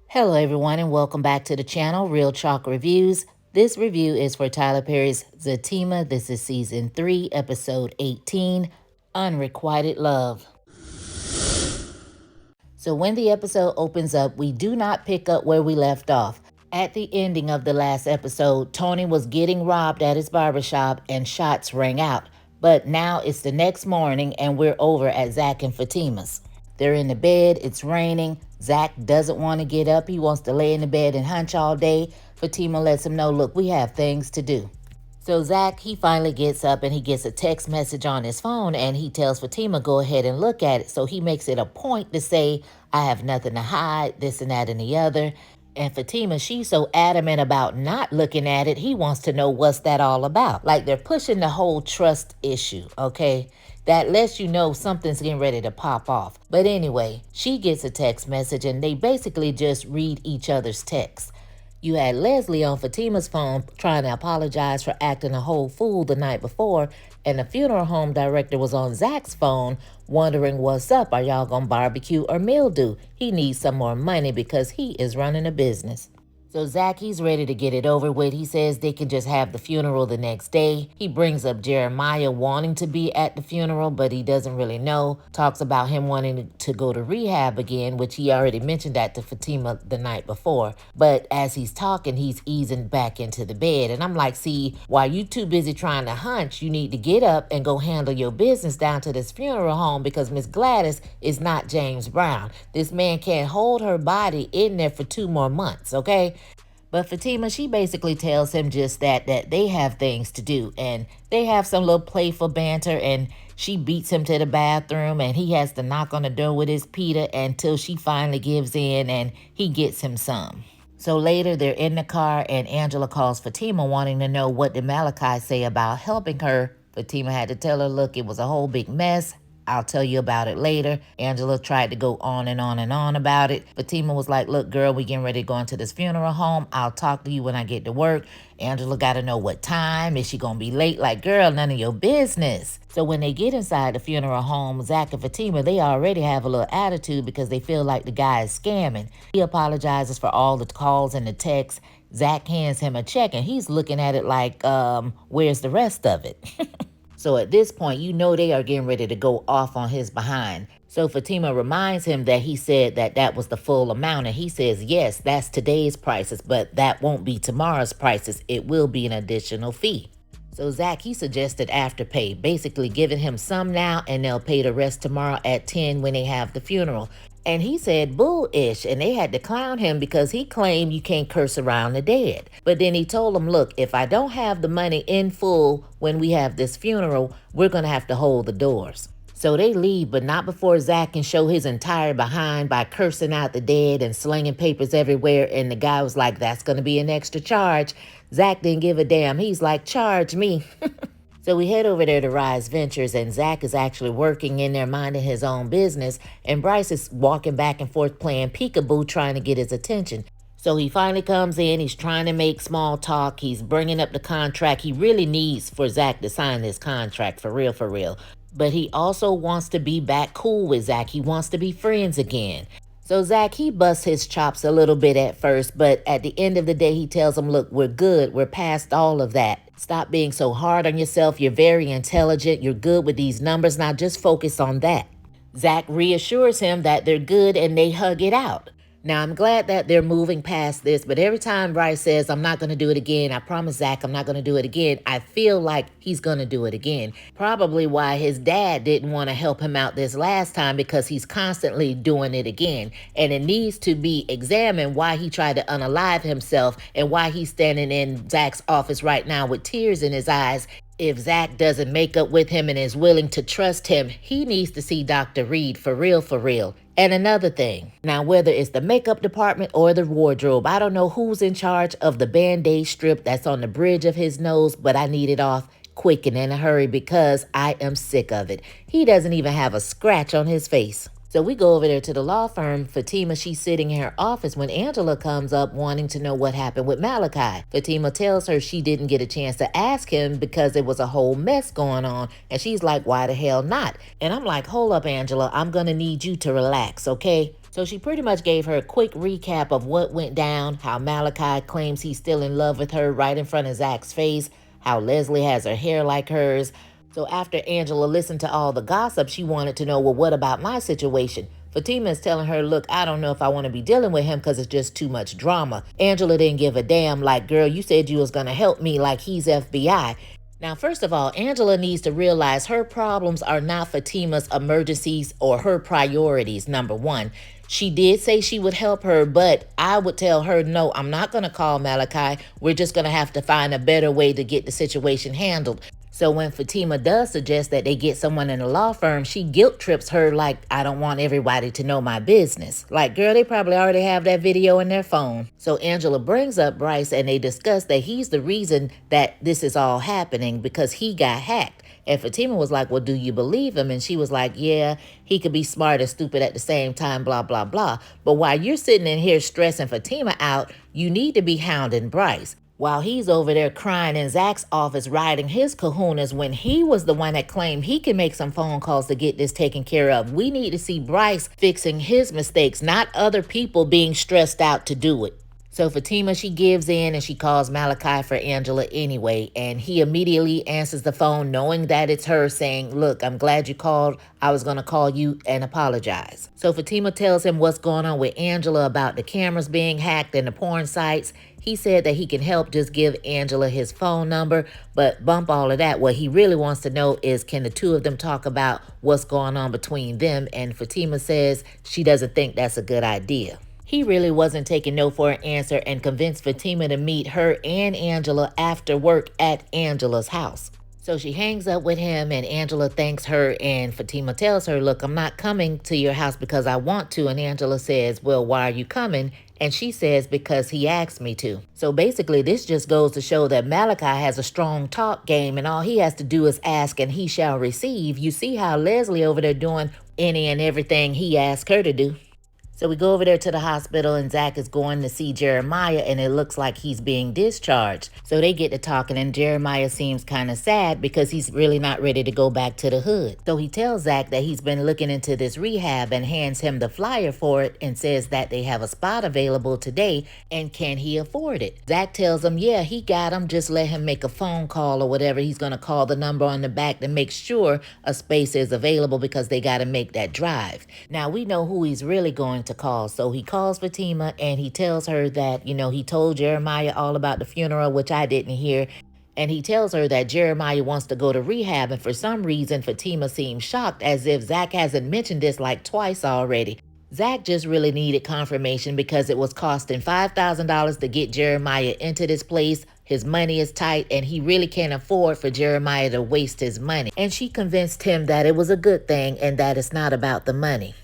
Hello everyone and welcome back to the channel, Real Chalk Reviews. This review is for Tyler Perry's Zatima. This is season 3, episode 18, Unrequited Love. So when the episode opens up, we do not pick up where we left off. At the ending of the last episode, Tony was getting robbed at his barbershop and shots rang out. But now it's the next morning and we're over at Zach and Fatima's. They're in the bed, it's raining. Zach doesn't want to get up. He wants to lay in the bed and hunch all day. Fatima lets him know, look, we have things to do. So Zach, he finally gets up and he gets a text message on his phone and he tells Fatima, go ahead and look at it. So he makes it a point to say, I have nothing to hide, this and that and the other. And Fatima, she's so adamant about not looking at it, he wants to know what's that all about. Like they're pushing the whole trust issue, okay? That lets you know something's getting ready to pop off. But anyway, she gets a text message and they basically just read each other's texts. You had Leslie on Fatima's phone trying to apologize for acting a whole fool the night before, and the funeral home director was on Zach's phone wondering what's up. Are y'all gonna barbecue or mildew? He needs some more money because he is running a business. So Zach, he's ready to get it over with. He says they can just have the funeral the next day. He brings up Jeremiah wanting to be at the funeral, but he doesn't really know. Talks about him wanting to go to rehab again, which he already mentioned that to Fatima the night before. But as he's talking, he's easing back into the bed. And I'm like, see, while you too busy trying to hunch, you need to get up and go handle your business down to this funeral home because Miss Gladys is not James Brown. This man can't hold her body in there for 2 more months, okay? But Fatima, she basically tells him just that they have things to do and they have some little playful banter, and she beats him to the bathroom and he has to knock on the door with his pita until she finally gives in and he gets him some. So later they're in the car and Angela calls Fatima wanting to know what did Malachi say about helping her. Fatima had to tell her, look, it was a whole big mess. I'll tell you about it later. Angela tried to go on and on and on about it. Fatima was like, look, girl, we getting ready to go into this funeral home. I'll talk to you when I get to work. Angela got to know what time. Is she going to be late? Like, girl, none of your business. So when they get inside the funeral home, Zach and Fatima, they already have a little attitude because they feel like the guy is scamming. He apologizes for all the calls and the texts. Zach hands him a check and he's looking at it like, where's the rest of it? So at this point, you know they are getting ready to go off on his behind. So Fatima reminds him that he said that was the full amount. And he says, yes, that's today's prices, but that won't be tomorrow's prices. It will be an additional fee. So Zach, he suggested afterpay, basically giving him some now and they'll pay the rest tomorrow at 10 when they have the funeral. And he said bullish, and they had to clown him because he claimed you can't curse around the dead. But then he told them, look, if I don't have the money in full when we have this funeral, we're going to have to hold the doors. So they leave, but not before Zach can show his entire behind by cursing out the dead and slinging papers everywhere. And the guy was like, that's going to be an extra charge. Zach didn't give a damn. He's like, charge me. So we head over there to Rise Ventures, and Zach is actually working in there minding his own business, and Bryce is walking back and forth playing peekaboo trying to get his attention. So he finally comes in, he's trying to make small talk, he's bringing up the contract. He really needs for Zach to sign this contract for real, for real. But he also wants to be back cool with Zach. He wants to be friends again. So Zach, he busts his chops a little bit at first, but at the end of the day, he tells him, look, we're good. We're past all of that. Stop being so hard on yourself. You're very intelligent. You're good with these numbers. Now just focus on that. Zach reassures him that they're good and they hug it out. Now, I'm glad that they're moving past this, but every time Bryce says, I'm not going to do it again, I promise Zach I'm not going to do it again, I feel like he's going to do it again. Probably why his dad didn't want to help him out this last time, because he's constantly doing it again. And it needs to be examined why he tried to unalive himself and why he's standing in Zach's office right now with tears in his eyes. If Zach doesn't make up with him and is willing to trust him, he needs to see Dr. Reed for real, for real. And another thing, now whether it's the makeup department or the wardrobe, I don't know who's in charge of the Band-Aid strip that's on the bridge of his nose, but I need it off quick and in a hurry because I am sick of it. He doesn't even have a scratch on his face. So we go over there to the law firm. Fatima, she's sitting in her office when Angela comes up wanting to know what happened with Malachi. Fatima tells her she didn't get a chance to ask him because there was a whole mess going on. And she's like, why the hell not? And I'm like, hold up, Angela, I'm gonna need you to relax, okay? So she pretty much gave her a quick recap of what went down, how Malachi claims he's still in love with her right in front of Zach's face, how Leslie has her hair like hers. So after Angela listened to all the gossip, she wanted to know, well, what about my situation? Fatima is telling her, look, I don't know if I want to be dealing with him because it's just too much drama. Angela didn't give a damn, like, girl, you said you was going to help me like he's FBI. Now, first of all, Angela needs to realize her problems are not Fatima's emergencies or her priorities, number one. She did say she would help her, but I would tell her, no, I'm not going to call Malachi. We're just going to have to find a better way to get the situation handled. So when Fatima does suggest that they get someone in a law firm, she guilt trips her like, I don't want everybody to know my business. Like, girl, they probably already have that video in their phone. So Angela brings up Bryce and they discuss that he's the reason that this is all happening because he got hacked. And Fatima was like, well, do you believe him? And she was like, yeah, he could be smart and stupid at the same time, blah, blah, blah. But while you're sitting in here stressing Fatima out, you need to be hounding Bryce. While he's over there crying in Zach's office, riding his kahunas when he was the one that claimed he can make some phone calls to get this taken care of. We need to see Bryce fixing his mistakes, not other people being stressed out to do it. So Fatima, she gives in and she calls Malachi for Angela anyway. And he immediately answers the phone knowing that it's her saying, look, I'm glad you called. I was going to call you and apologize. So Fatima tells him what's going on with Angela about the cameras being hacked and the porn sites. He said that he can help just give Angela his phone number, but bump all of that. What he really wants to know is can the two of them talk about what's going on between them? And Fatima says she doesn't think that's a good idea. He really wasn't taking no for an answer and convinced Fatima to meet her and Angela after work at Angela's house. So she hangs up with him and Angela thanks her and Fatima tells her, look, I'm not coming to your house because I want to. And Angela says, well, why are you coming? And she says, because he asked me to. So basically, this just goes to show that Malachi has a strong talk game and all he has to do is ask and he shall receive. You see how Leslie over there doing any and everything he asked her to do. So we go over there to the hospital and Zach is going to see Jeremiah and it looks like he's being discharged. So they get to talking and Jeremiah seems kind of sad because he's really not ready to go back to the hood. So he tells Zach that he's been looking into this rehab and hands him the flyer for it and says that they have a spot available today and can he afford it? Zach tells him, yeah, he got him. Just let him make a phone call or whatever. He's going to call the number on the back to make sure a space is available because they got to make that drive. Now we know who he's really going to call. So he calls Fatima and he tells her that, he told Jeremiah all about the funeral, which I didn't hear. And he tells her that Jeremiah wants to go to rehab. And for some reason, Fatima seems shocked as if Zach hasn't mentioned this like twice already. Zach just really needed confirmation because it was costing $5,000 to get Jeremiah into this place. His money is tight and he really can't afford for Jeremiah to waste his money. And she convinced him that it was a good thing and that it's not about the money.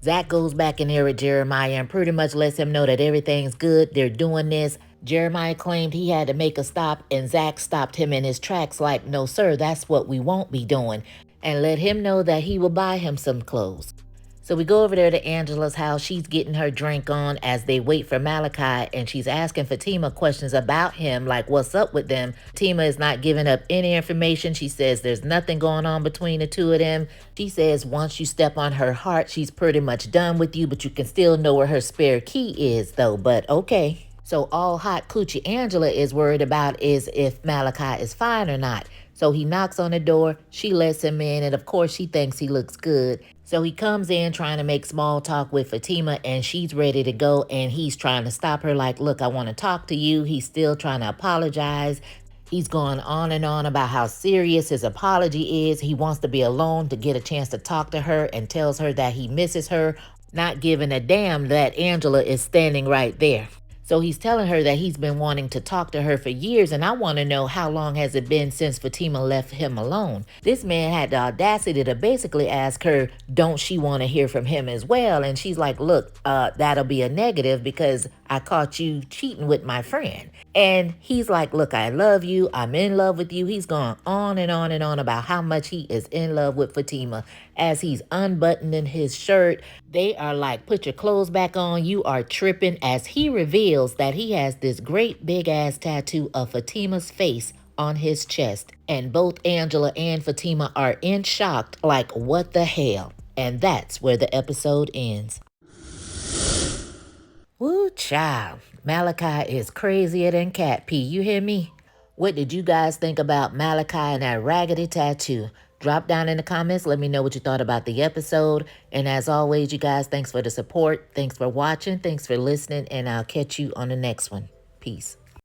Zach goes back in there with Jeremiah and pretty much lets him know that everything's good. They're doing this. Jeremiah claimed he had to make a stop and Zach stopped him in his tracks like, no, sir, that's what we won't be doing. And let him know that he will buy him some clothes. So we go over there to Angela's house. She's getting her drink on as they wait for Malachi and she's asking Fatima questions about him, like what's up with them. Fatima is not giving up any information. She says there's nothing going on between the two of them. She says once you step on her heart, she's pretty much done with you, but you can still know where her spare key is though, but okay. So all hot coochie Angela is worried about is if Malachi is fine or not. So he knocks on the door, she lets him in, and of course she thinks he looks good. So he comes in trying to make small talk with Fatima and she's ready to go and he's trying to stop her like, look, I want to talk to you. He's still trying to apologize. He's going on and on about how serious his apology is. He wants to be alone to get a chance to talk to her and tells her that he misses her, not giving a damn that Angela is standing right there. So he's telling her that he's been wanting to talk to her for years, and I want to know how long has it been since Fatima left him alone. This man had the audacity to basically ask her, don't she want to hear from him as well? And she's like, look, that'll be a negative because I caught you cheating with my friend. And he's like, look, I love you. I'm in love with you. He's gone on and on and on about how much he is in love with Fatima. As he's unbuttoning his shirt, they are like, put your clothes back on, you are tripping, as he reveals that he has this great big ass tattoo of Fatima's face on his chest. And both Angela and Fatima are in shock, like, what the hell? And that's where the episode ends. Woo, child. Malachi is crazier than Cat P. You hear me? What did you guys think about Malachi and that raggedy tattoo? Drop down in the comments. Let me know what you thought about the episode. And as always, you guys, thanks for the support. Thanks for watching. Thanks for listening. And I'll catch you on the next one. Peace.